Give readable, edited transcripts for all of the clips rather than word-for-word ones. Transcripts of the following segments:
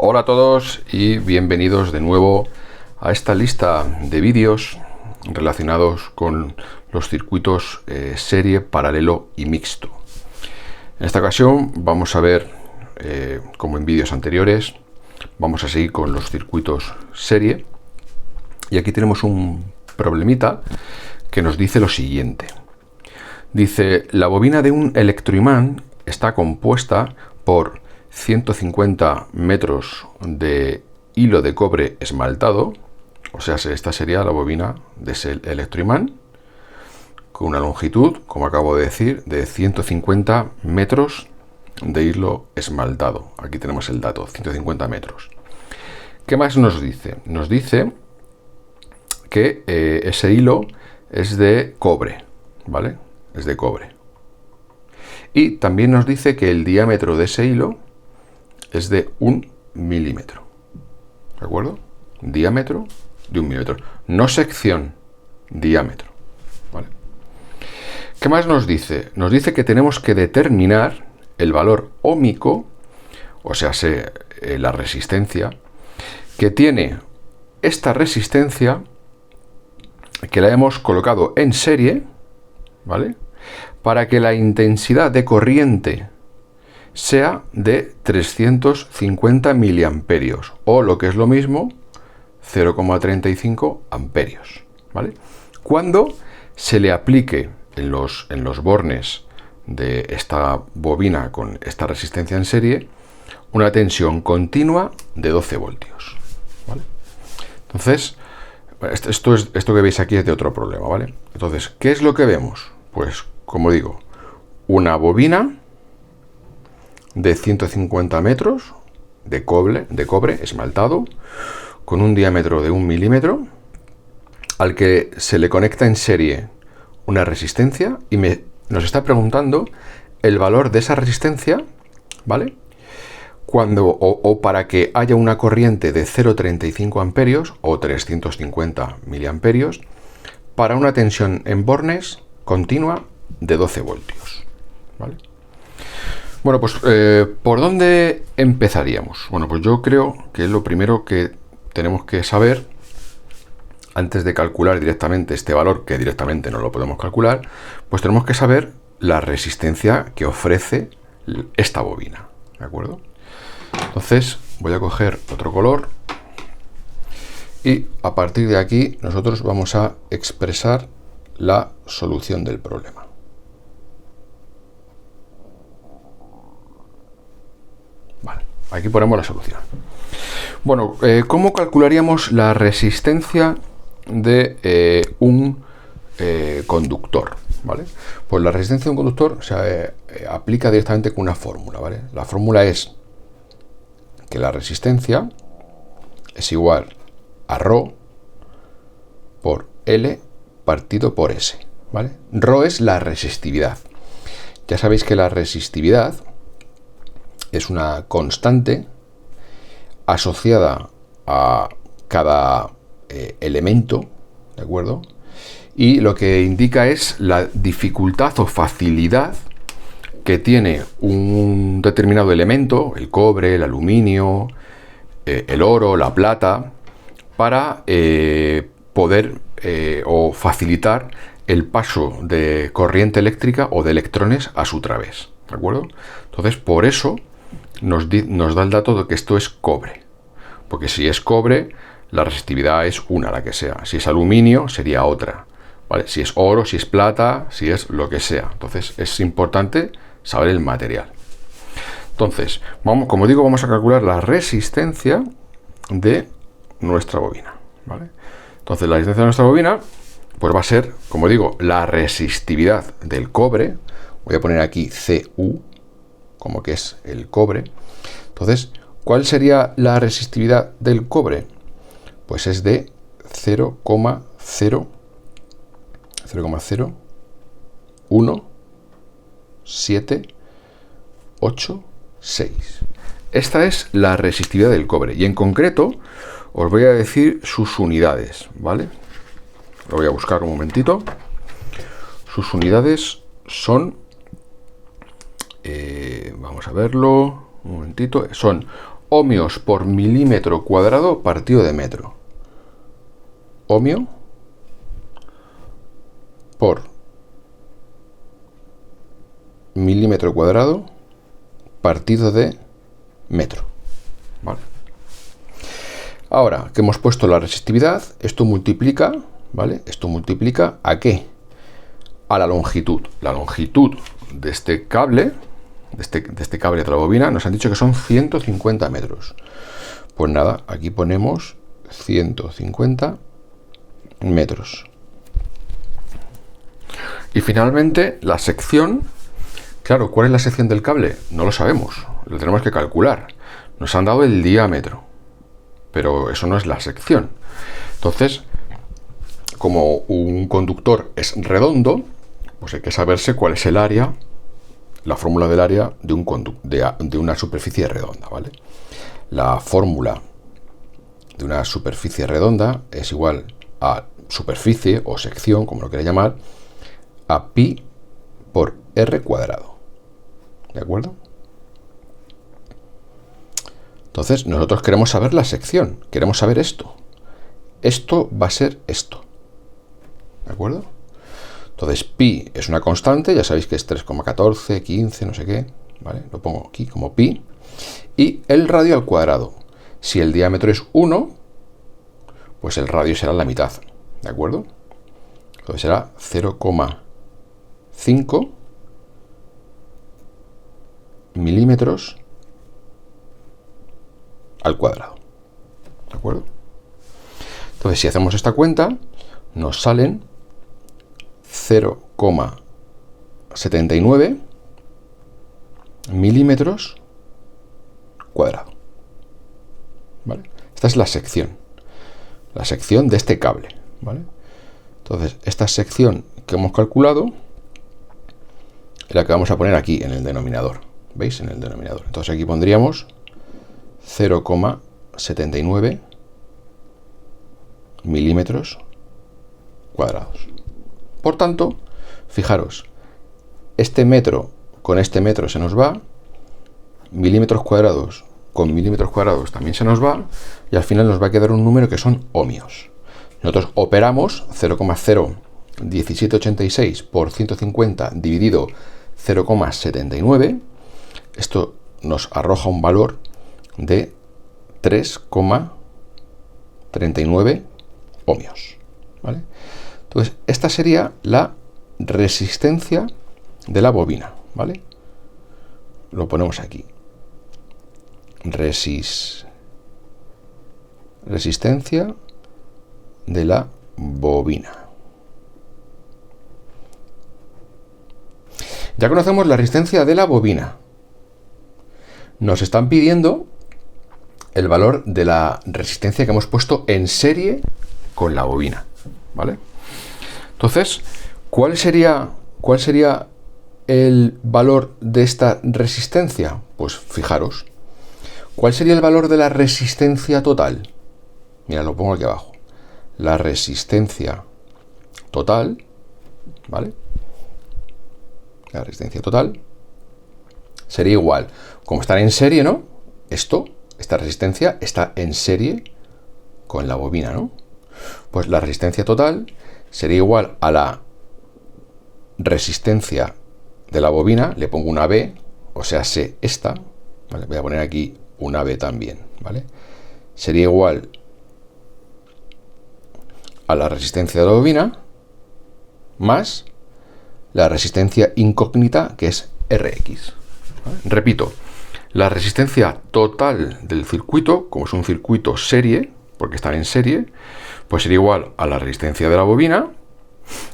Hola a todos y bienvenidos de nuevo a esta lista de vídeos relacionados con los circuitos serie, paralelo y mixto. En esta ocasión vamos a ver, como en vídeos anteriores, vamos a seguir con los circuitos serie. Y aquí tenemos un problemita que nos dice lo siguiente. Dice, la bobina de un electroimán está compuesta por 150 metros de hilo de cobre esmaltado, o sea, esta sería la bobina de ese electroimán, con una longitud, como acabo de decir, de 150 metros de hilo esmaltado. Aquí tenemos el dato, 150 metros. ¿Qué más nos dice? Nos dice que ese hilo es de cobre, ¿vale? Es de cobre. Y también nos dice que el diámetro de ese hilo es de 1 milímetro. ¿De acuerdo? Diámetro de 1 milímetro. No sección, diámetro. ¿Vale? ¿Qué más nos dice? Nos dice que tenemos que determinar el valor óhmico, o sea, la resistencia, que tiene esta resistencia que la hemos colocado en serie, ¿vale? Para que la intensidad de corriente sea de 350 miliamperios, o lo que es lo mismo, 0,35 amperios, ¿vale? Cuando se le aplique en los bornes de esta bobina con esta resistencia en serie una tensión continua de 12 voltios, ¿vale? Entonces, esto que veis aquí es de otro problema, ¿vale? Entonces, ¿qué es lo que vemos? Pues, como digo, una bobina de 150 metros de cobre esmaltado con un diámetro de 1 milímetro al que se le conecta en serie una resistencia y nos está preguntando el valor de esa resistencia, ¿vale? O para que haya una corriente de 0,35 amperios o 350 miliamperios para una tensión en bornes continua de 12 voltios, ¿vale? Bueno, pues ¿por dónde empezaríamos? Bueno, pues yo creo que lo primero que tenemos que saber, antes de calcular directamente este valor, que directamente no lo podemos calcular, pues tenemos que saber la resistencia que ofrece esta bobina, ¿de acuerdo? Entonces voy a coger otro color y a partir de aquí nosotros vamos a expresar la solución del problema. Vale, aquí ponemos la solución. Bueno, ¿cómo calcularíamos la resistencia de un conductor? ¿Vale? Pues la resistencia de un conductor se aplica directamente con una fórmula, ¿vale? La fórmula es que la resistencia es igual a ρ por L partido por S, ¿vale? Ρ es la resistividad. Ya sabéis que la resistividad es una constante asociada a cada elemento, ¿de acuerdo? Y lo que indica es la dificultad o facilidad que tiene un determinado elemento, el cobre, el aluminio, el oro, la plata, para poder o facilitar el paso de corriente eléctrica o de electrones a su través, ¿de acuerdo? Entonces, por eso nos da el dato de que esto es cobre, porque si es cobre, la resistividad es una, la que sea. Si es aluminio, sería otra, ¿vale? Si es oro, si es plata, si es lo que sea. Entonces, es importante saber el material. Entonces, como digo, vamos a calcular la resistencia de nuestra bobina, ¿vale? Entonces, la resistencia de nuestra bobina, pues va a ser, como digo, la resistividad del cobre. Voy a poner aquí Cu, como que es el cobre. Entonces, ¿cuál sería la resistividad del cobre? Pues es de 0,01786. Esta es la resistividad del cobre y en concreto os voy a decir sus unidades, ¿vale? Lo voy a buscar un momentito. Sus unidades son, vamos a verlo un momentito, son ohmios por milímetro cuadrado partido de metro. Ohmio por milímetro cuadrado partido de metro. ¿Vale? Ahora que hemos puesto la resistividad, esto multiplica, ¿vale? Esto multiplica ¿a qué? A la longitud. La longitud de este cable, de este cable de la bobina, nos han dicho que son 150 metros. Pues nada, aquí ponemos 150 metros. Y finalmente, la sección. Claro, ¿cuál es la sección del cable? No lo sabemos, lo tenemos que calcular. Nos han dado el diámetro, pero eso no es la sección. Entonces, como un conductor es redondo, pues hay que saberse cuál es el área, la fórmula del área de una superficie redonda, ¿vale? La fórmula de una superficie redonda es igual a superficie o sección, como lo quieras llamar, a pi por r cuadrado. ¿De acuerdo? Entonces, nosotros queremos saber la sección, queremos saber esto. Esto va a ser esto. ¿De acuerdo? Entonces, pi es una constante, ya sabéis que es 3,14, 15, no sé qué, ¿vale? Lo pongo aquí como pi. Y el radio al cuadrado. Si el diámetro es 1, pues el radio será la mitad, ¿de acuerdo? Entonces será 0,5 milímetros al cuadrado, ¿de acuerdo? Entonces, si hacemos esta cuenta, nos salen 0,79 milímetros cuadrado, ¿vale? Esta es la sección de este cable, ¿vale? Entonces, esta sección que hemos calculado es la que vamos a poner aquí en el denominador, ¿veis? En el denominador. Entonces aquí pondríamos 0,79 milímetros cuadrados. Por tanto, fijaros, este metro con este metro se nos va, milímetros cuadrados con milímetros cuadrados también se nos va, y al final nos va a quedar un número que son ohmios. Nosotros operamos 0,01786 por 150 dividido 0,79. Esto nos arroja un valor de 3,39 ohmios, ¿vale? Entonces, esta sería la resistencia de la bobina, ¿vale? Lo ponemos aquí. Resistencia de la bobina. Ya conocemos la resistencia de la bobina. Nos están pidiendo el valor de la resistencia que hemos puesto en serie con la bobina, ¿vale? Entonces, ¿cuál sería el valor de esta resistencia? Pues fijaros, ¿cuál sería el valor de la resistencia total? Mira, lo pongo aquí abajo. La resistencia total, ¿vale? La resistencia total sería igual, como están en serie, ¿no? Esta resistencia está en serie con la bobina, ¿no? Pues la resistencia total sería igual a la resistencia de la bobina, le pongo una B, o sea, esta, ¿vale? Voy a poner aquí una B también, ¿vale? Sería igual a la resistencia de la bobina más la resistencia incógnita, que es Rx, ¿vale? Repito, la resistencia total del circuito, como es un circuito serie, porque están en serie, pues sería igual a la resistencia de la bobina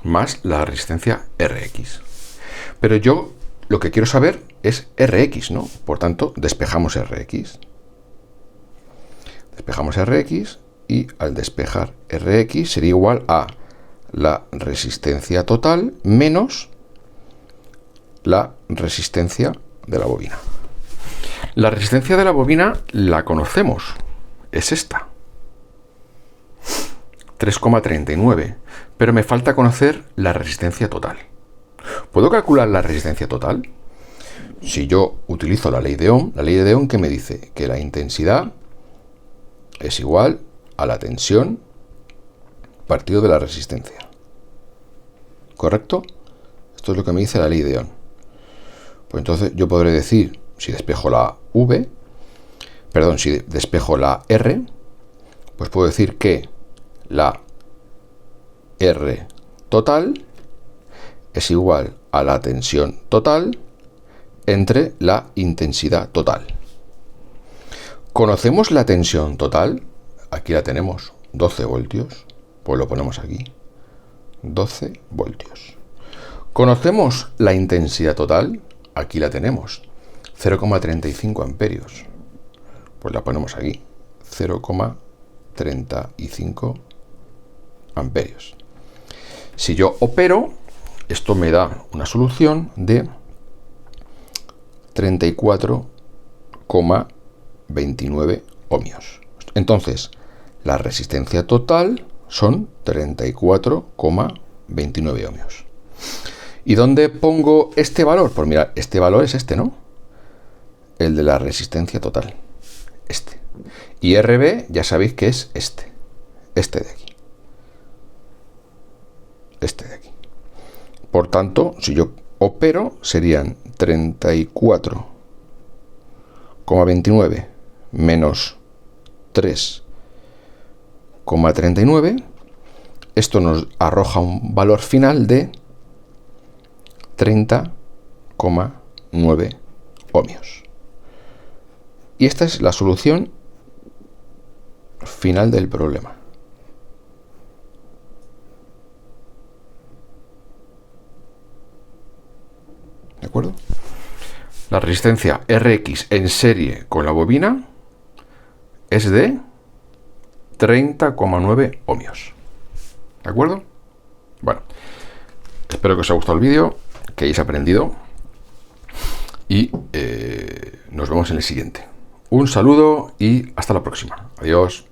más la resistencia Rx. Pero yo lo que quiero saber es Rx, ¿no? Por tanto, despejamos Rx. Despejamos Rx y al despejar Rx sería igual a la resistencia total menos la resistencia de la bobina. La resistencia de la bobina la conocemos, es esta, 3,39, pero me falta conocer la resistencia total. ¿Puedo calcular la resistencia total? si yo utilizo la ley de Ohm, ¿qué me dice? Que la intensidad es igual a la tensión partido de la resistencia. ¿Correcto? Esto es lo que me dice la ley de Ohm. Pues entonces yo podré decir, si despejo la si despejo la R, pues puedo decir que la R total es igual a la tensión total entre la intensidad total. ¿Conocemos la tensión total? Aquí la tenemos, 12 voltios. Pues lo ponemos aquí, 12 voltios. ¿Conocemos la intensidad total? Aquí la tenemos, 0,35 amperios. Pues la ponemos aquí, 0,35 amperios. Si yo opero, esto me da una solución de 34,29 ohmios. Entonces, la resistencia total son 34,29 ohmios. ¿Y dónde pongo este valor? Pues mira, este valor es este, ¿no? El de la resistencia total. Este. Y RB ya sabéis que es este. Este de aquí. Este de aquí. Por tanto, si yo opero, serían 34,29 menos 3,39. Esto nos arroja un valor final de 30,9 ohmios. Y esta es la solución final del problema. ¿De acuerdo? La resistencia Rx en serie con la bobina es de 30,9 ohmios. ¿De acuerdo? Bueno, espero que os haya gustado el vídeo, que hayáis aprendido y nos vemos en el siguiente. Un saludo y hasta la próxima. Adiós.